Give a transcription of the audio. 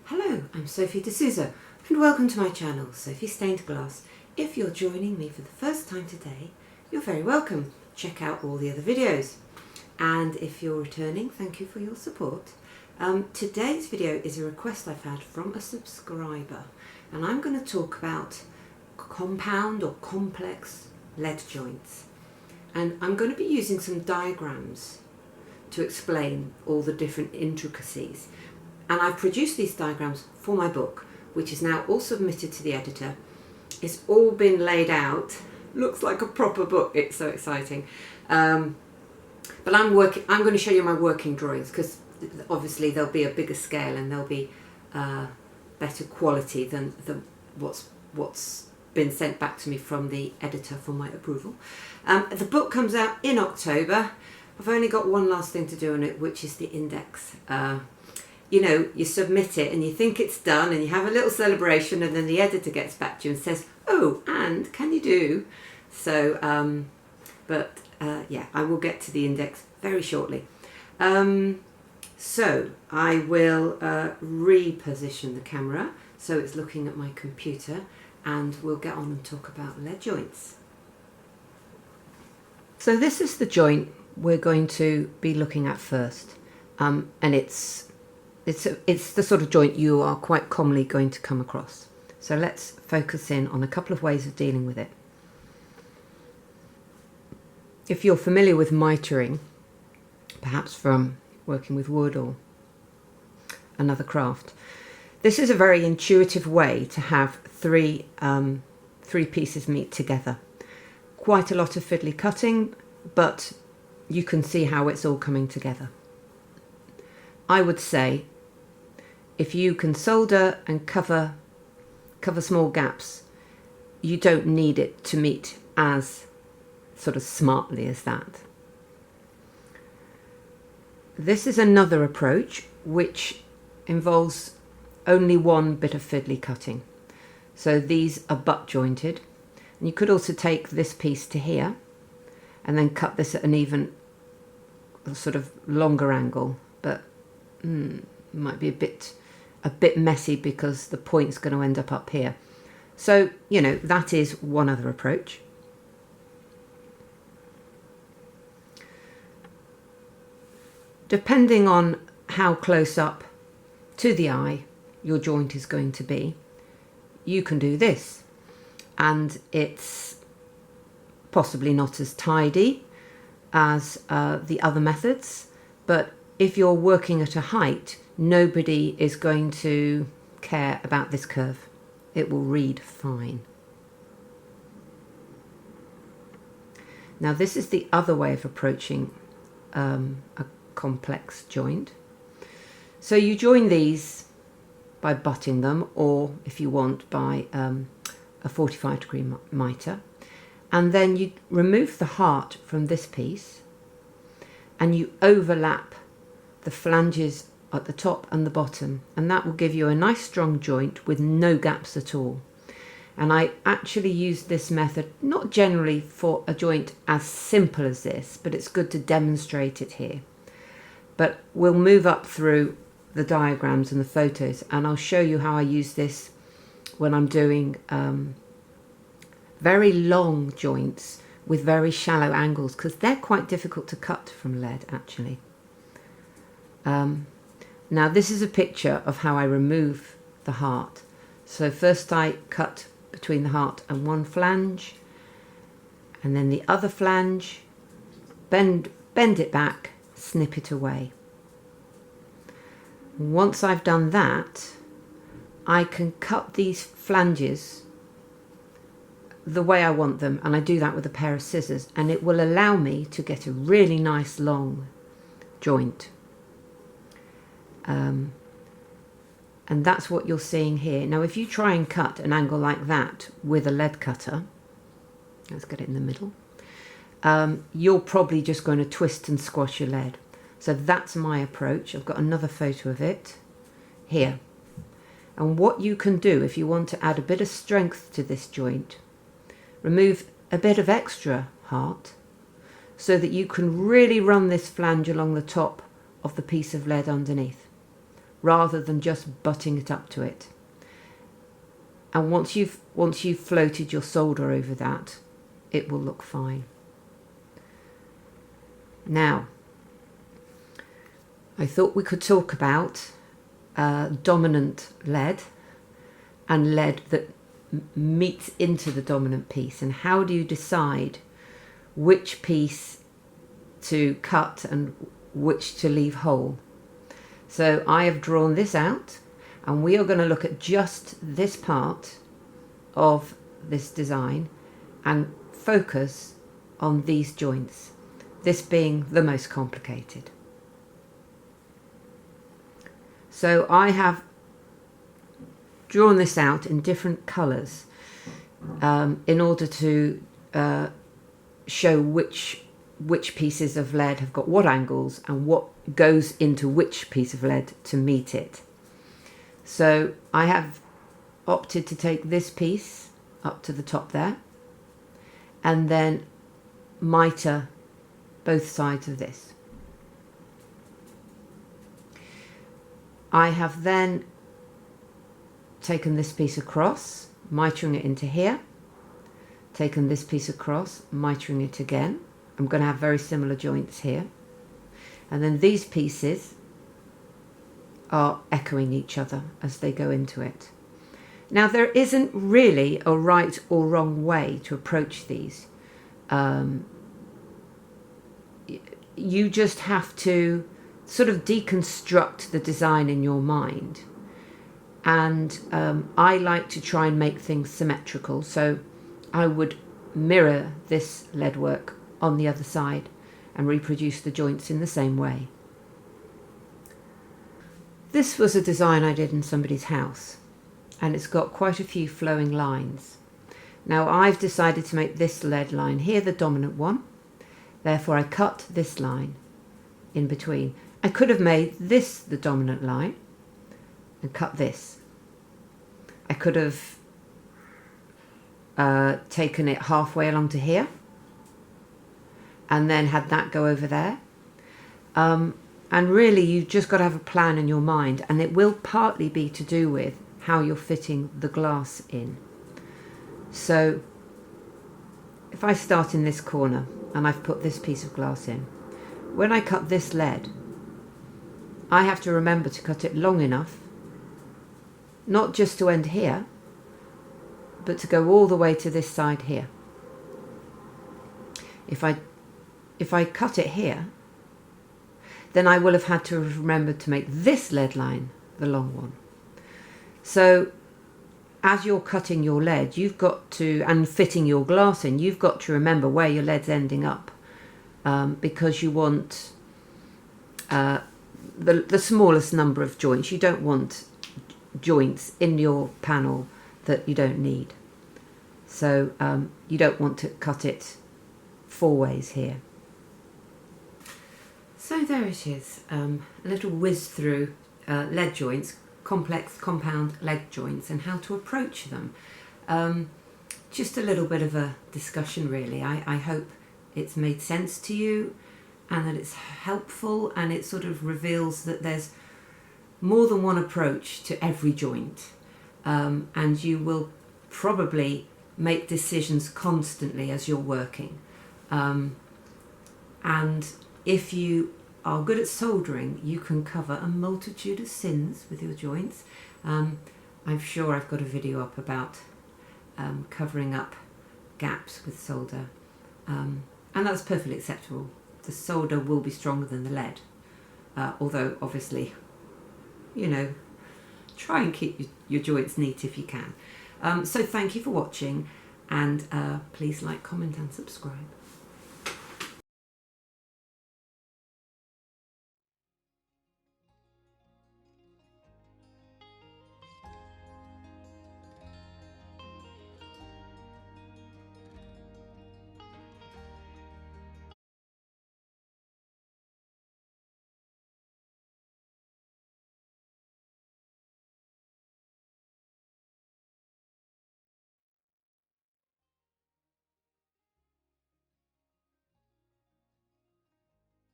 Hello, I'm Sophie D'Souza and welcome to my channel, Sophie Stained Glass. If you're joining me for the first time today, you're very welcome. Check out all the other videos. And if you're returning, thank you for your support. Today's video is a request I've had from a subscriber, and I'm going to talk about compound or complex lead joints. And I'm going to be using some diagrams to explain all the different intricacies. And I've produced these diagrams for my book, which is now all submitted to the editor. It's all been laid out. Looks like a proper book. It's so exciting. But I'm going to show you my working drawings, because obviously they'll be a bigger scale and they'll be better quality than what's been sent back to me from the editor for my approval. The book comes out in October. I've only got one last thing to do on it, which is the index. You know, you submit it and you think it's done and you have a little celebration, and then the editor gets back to you and says, oh, and can you do? So, yeah, I will get to the index very shortly. So I will reposition the camera so it's looking at my computer, and we'll get on and talk about lead joints. So this is the joint we're going to be looking at first, and it's the sort of joint you are quite commonly going to come across. So let's focus in on a couple of ways of dealing with it. If you're familiar with mitering, perhaps from working with wood or another craft, this is a very intuitive way to have three pieces meet together. Quite a lot of fiddly cutting, but you can see how it's all coming together. I would say, if you can solder and cover small gaps, you don't need it to meet as sort of smartly as that. This is another approach which involves only one bit of fiddly cutting. So these are butt jointed, and you could also take this piece to here and then cut this at an even sort of longer angle, but might be a bit messy because the point's going to end up here. So, you know, that is one other approach. Depending on how close up to the eye your joint is going to be, you can do this, and it's possibly not as tidy as the other methods, but if you're working at a height, nobody is going to care about this curve. It will read fine. Now this is the other way of approaching a complex joint. So you join these by butting them, or if you want by a 45-degree miter, and then you remove the heart from this piece and you overlap the flanges at the top and the bottom, and that will give you a nice strong joint with no gaps at all. And I actually use this method not generally for a joint as simple as this, but it's good to demonstrate it here. But we'll move up through the diagrams and the photos, and I'll show you how I use this when I'm doing very long joints with very shallow angles, because they're quite difficult to cut from lead actually. Now this is a picture of how I remove the heart. So first I cut between the heart and one flange, and then the other flange, bend it back, snip it away. Once I've done that, I can cut these flanges the way I want them, and I do that with a pair of scissors, and it will allow me to get a really nice long joint. And that's what you're seeing here. Now if you try and cut an angle like that with a lead cutter, let's get it in the middle, you're probably just going to twist and squash your lead. So that's my approach. I've got another photo of it here. And what you can do if you want to add a bit of strength to this joint, remove a bit of extra heart so that you can really run this flange along the top of the piece of lead underneath. rather than just butting it up to it. And once you've floated your solder over that, it will look fine. Now, I thought we could talk about dominant lead and lead that meets into the dominant piece, and how do you decide which piece to cut and which to leave whole. So I have drawn this out, and we are going to look at just this part of this design and focus on these joints, this being the most complicated. So I have drawn this out in different colours in order to show which pieces of lead have got what angles and what goes into which piece of lead to meet it. So I have opted to take this piece up to the top there and then mitre both sides of this. I have then taken this piece across, mitring it into here, taken this piece across, mitring it again. I'm going to have very similar joints here. And then these pieces are echoing each other as they go into it. Now, there isn't really a right or wrong way to approach these. You just have to sort of deconstruct the design in your mind. And I like to try and make things symmetrical, so I would mirror this lead work on the other side and reproduce the joints in the same way. This was a design I did in somebody's house, and it's got quite a few flowing lines. Now I've decided to make this lead line here the dominant one, therefore I cut this line in between. I could have made this the dominant line and cut this. I could have taken it halfway along to here and then had that go over there. And really you've just got to have a plan in your mind, and it will partly be to do with how you're fitting the glass in. So if I start in this corner and I've put this piece of glass in, when I cut this lead, I have to remember to cut it long enough, not just to end here, but to go all the way to this side here. If I cut it here, then I will have had to have remembered to make this lead line the long one. So as you're cutting your lead, you've got to, and fitting your glass in, you've got to remember where your lead's ending up, because you want the smallest number of joints. You don't want joints in your panel that you don't need. So you don't want to cut it 4 ways here. So there it is, a little whiz through lead joints, complex compound lead joints, and how to approach them. Just a little bit of a discussion really. I hope it's made sense to you and that it's helpful, and it sort of reveals that there's more than one approach to every joint, and you will probably make decisions constantly as you're working. And if you are good at soldering, you can cover a multitude of sins with your joints. I'm sure I've got a video up about covering up gaps with solder, and that's perfectly acceptable. The solder will be stronger than the lead, although obviously, you know, try and keep your joints neat if you can. So thank you for watching, and please like, comment and subscribe.